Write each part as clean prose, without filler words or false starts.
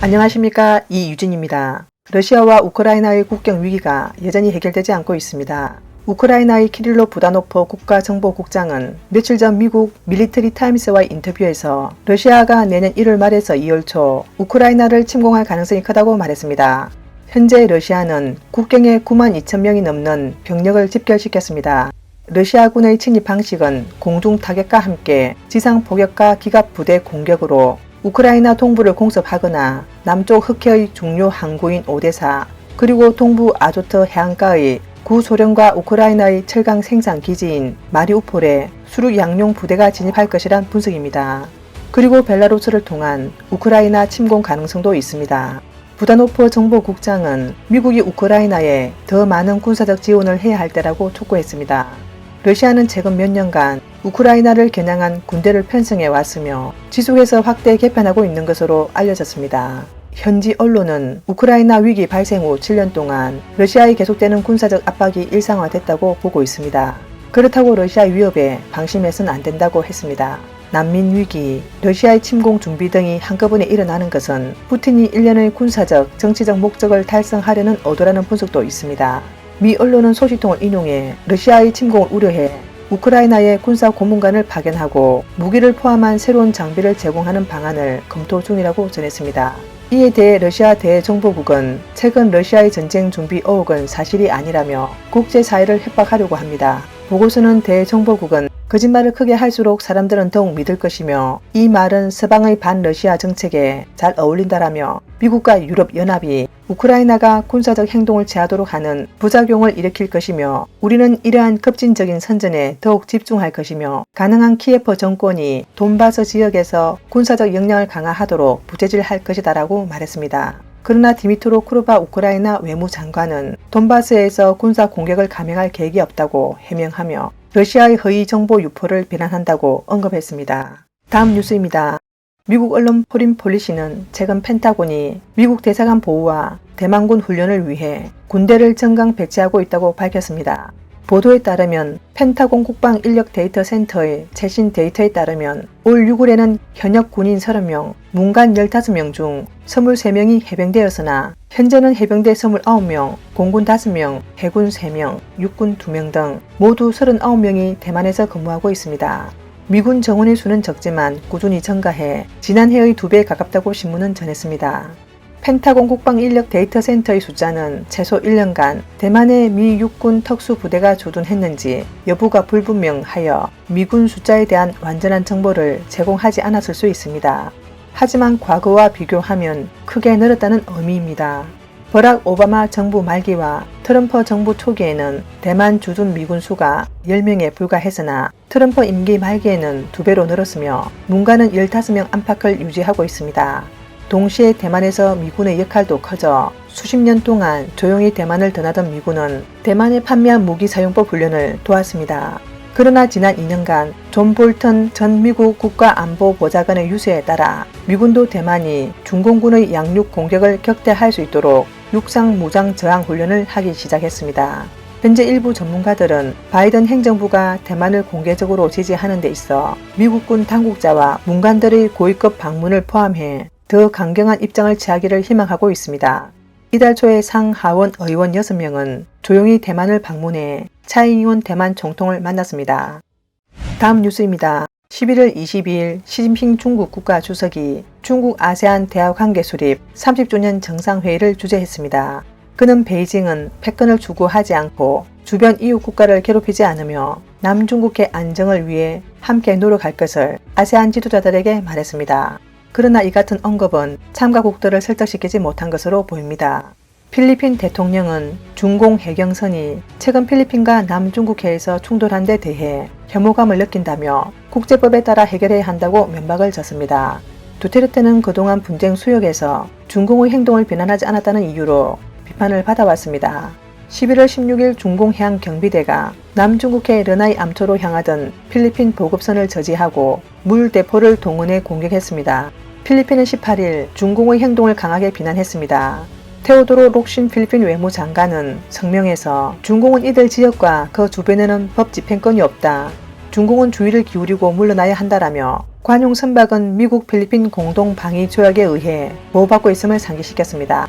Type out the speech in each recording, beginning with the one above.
안녕하십니까, 이유진입니다. 러시아와 우크라이나의 국경 위기가 여전히 해결되지 않고 있습니다. 우크라이나의 키릴로 부다노프 국가정보국장은 며칠 전 미국 밀리터리 타임스와의 인터뷰에서 러시아가 내년 1월 말에서 2월 초 우크라이나를 침공할 가능성이 크다고 말했습니다. 현재 러시아는 국경에 9만 2천 명이 넘는 병력을 집결시켰습니다. 러시아군의 침입 방식은 공중 타격과 함께 지상 포격과 기갑 부대 공격으로 우크라이나 동부를 공습하거나 남쪽 흑해의 중요 항구인 오데사, 그리고 동부 아조트 해안가의 구소련과 우크라이나의 철강 생산 기지인 마리우폴에 수륙 양용 부대가 진입할 것이란 분석입니다. 그리고 벨라루스를 통한 우크라이나 침공 가능성도 있습니다. 부다노프 정보국장은 미국이 우크라이나에 더 많은 군사적 지원을 해야 할 때라고 촉구했습니다. 러시아는 최근 몇 년간 우크라이나를 겨냥한 군대를 편성해 왔으며 지속해서 확대 개편하고 있는 것으로 알려졌습니다. 현지 언론은 우크라이나 위기 발생 후 7년 동안 러시아의 계속되는 군사적 압박이 일상화됐다고 보고 있습니다. 그렇다고 러시아 위협에 방심해서는 안 된다고 했습니다. 난민 위기, 러시아의 침공 준비 등이 한꺼번에 일어나는 것은 푸틴이 일련의 군사적, 정치적 목적을 달성하려는 의도라는 분석도 있습니다. 미 언론은 소식통을 인용해 러시아의 침공을 우려해 우크라이나에 군사 고문관을 파견하고 무기를 포함한 새로운 장비를 제공하는 방안을 검토 중이라고 전했습니다. 이에 대해 러시아 대정보국은 최근 러시아의 전쟁 준비 의혹은 사실이 아니라며 국제사회를 협박하려고 합니다. 보고서는 대정보국은 거짓말을 크게 할수록 사람들은 더욱 믿을 것이며 이 말은 서방의 반러시아 정책에 잘 어울린다라며 미국과 유럽연합이 우크라이나가 군사적 행동을 취하도록 하는 부작용을 일으킬 것이며 우리는 이러한 급진적인 선전에 더욱 집중할 것이며 가능한 키예프 정권이 돈바스 지역에서 군사적 역량을 강화하도록 부재질할 것이다라고 말했습니다. 그러나 디미트로 쿠르바 우크라이나 외무장관은 돈바스에서 군사 공격을 감행할 계획이 없다고 해명하며 러시아의 허위 정보 유포를 비난한다고 언급했습니다. 다음 뉴스입니다. 미국 언론 포린 폴리시는 최근 펜타곤이 미국 대사관 보호와 대만군 훈련을 위해 군대를 전강 배치하고 있다고 밝혔습니다. 보도에 따르면 펜타곤 국방 인력 데이터 센터의 최신 데이터에 따르면 올 6월에는 현역 군인 30명, 문관 15명 중 23명이 해병대였으나 현재는 해병대 29명, 공군 5명, 해군 3명, 육군 2명 등 모두 39명이 대만에서 근무하고 있습니다. 미군 정원의 수는 적지만 꾸준히 증가해 지난해의 2배에 가깝다고 신문은 전했습니다. 펜타곤 국방인력 데이터 센터의 숫자는 최소 1년간 대만의 미 육군 특수부대가 주둔했는지 여부가 불분명하여 미군 숫자에 대한 완전한 정보를 제공하지 않았을 수 있습니다. 하지만 과거와 비교하면 크게 늘었다는 의미입니다. 버락 오바마 정부 말기와 트럼프 정부 초기에는 대만 주둔 미군 수가 10명에 불과했으나 트럼프 임기 말기에는 2배로 늘었으며 문관은 15명 안팎을 유지하고 있습니다. 동시에 대만에서 미군의 역할도 커져 수십 년 동안 조용히 대만을 떠나던 미군은 대만에 판매한 무기 사용법 훈련을 도왔습니다. 그러나 지난 2년간 존 볼턴 전 미국 국가안보보좌관의 유세에 따라 미군도 대만이 중공군의 양육 공격을 격퇴할 수 있도록 육상 무장 저항 훈련을 하기 시작했습니다. 현재 일부 전문가들은 바이든 행정부가 대만을 공개적으로 지지하는 데 있어 미국군 당국자와 문관들의 고위급 방문을 포함해 더 강경한 입장을 취하기를 희망하고 있습니다. 이달 초에 상하원 의원 6명은 조용히 대만을 방문해 차이잉원 대만 총통을 만났습니다. 다음 뉴스입니다. 11월 22일 시진핑 중국 국가주석이 중국 아세안 대화관계 수립 30주년 정상회의를 주재했습니다. 그는 베이징은 패권을 추구하지 않고 주변 이웃 국가를 괴롭히지 않으며 남중국해 안정을 위해 함께 노력할 것을 아세안 지도자들에게 말했습니다. 그러나 이 같은 언급은 참가국들을 설득시키지 못한 것으로 보입니다. 필리핀 대통령은 중공 해경선이 최근 필리핀과 남중국해에서 충돌한 데 대해 혐오감을 느낀다며 국제법에 따라 해결해야 한다고 면박을 졌습니다. 두테르테는 그동안 분쟁 수역에서 중공의 행동을 비난하지 않았다는 이유로 비판을 받아왔습니다. 11월 16일 중공해양경비대가 남중국해 르나이 암초로 향하던 필리핀 보급선을 저지하고 물대포를 동원해 공격했습니다. 필리핀은 18일 중공의 행동을 강하게 비난했습니다. 테오도로 록신 필리핀 외무장관은 성명에서 중공은 이들 지역과 그 주변에는 법 집행권이 없다. 중공은 주의를 기울이고 물러나야 한다라며 관용 선박은 미국 필리핀 공동 방위 조약에 의해 보호받고 있음을 상기시켰습니다.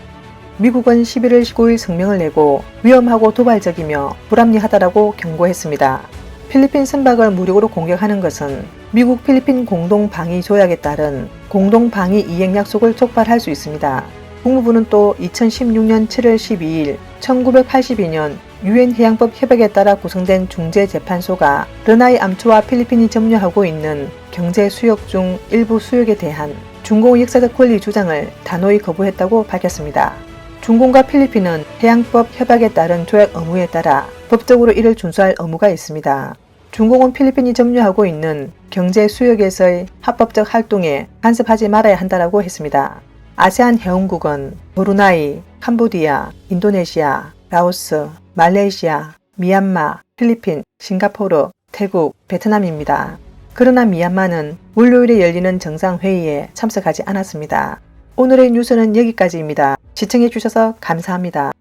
미국은 11월 19일 성명을 내고 위험하고 도발적이며 불합리하다라고 경고했습니다. 필리핀 선박을 무력으로 공격하는 것은 미국 필리핀 공동 방위 조약에 따른 공동 방위 이행 약속을 촉발할 수 있습니다. 국무부는 또 2016년 7월 12일 1982년 유엔 해양법 협약에 따라 구성된 중재재판소가 르나이 암초와 필리핀이 점유하고 있는 경제 수역 중 일부 수역에 대한 중공의 역사적 권리 주장을 단호히 거부했다고 밝혔습니다. 중공과 필리핀은 해양법 협약에 따른 조약 의무에 따라 법적으로 이를 준수할 의무가 있습니다. 중공은 필리핀이 점유하고 있는 경제 수역에서의 합법적 활동에 간섭하지 말아야 한다고 했습니다. 아세안 회원국은 브루나이, 캄보디아, 인도네시아, 라오스, 말레이시아, 미얀마, 필리핀, 싱가포르, 태국, 베트남입니다. 그러나 미얀마는 월요일에 열리는 정상회의에 참석하지 않았습니다. 오늘의 뉴스는 여기까지입니다. 시청해주셔서 감사합니다.